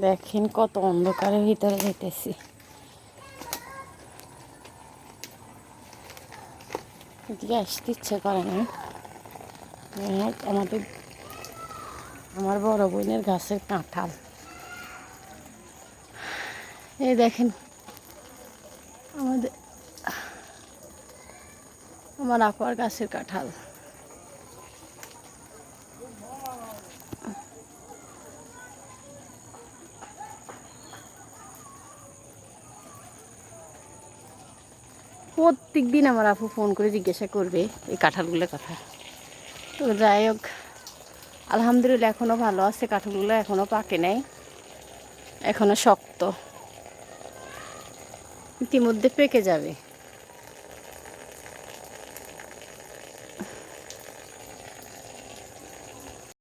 দেখেন কত অন্ধকারের ভিতরে যেতেছি। এদিকে আসতে ইচ্ছে করে না। আমার বড় বোনের গাছের কাঁঠাল, এই দেখেন আমার আপার গাছের কাঁঠাল। প্রত্যেক দিন আমার আপু ফোন করে জিজ্ঞাসা করবে এই কাঁঠালগুলোর কথা। তো যাই হোক, আলহামদুলিল্লাহ এখনও ভালো আছে, কাঁঠালগুলো এখনও পাকে নাই, এখনও শক্ত, ইতিমধ্যে পেকে যাবে।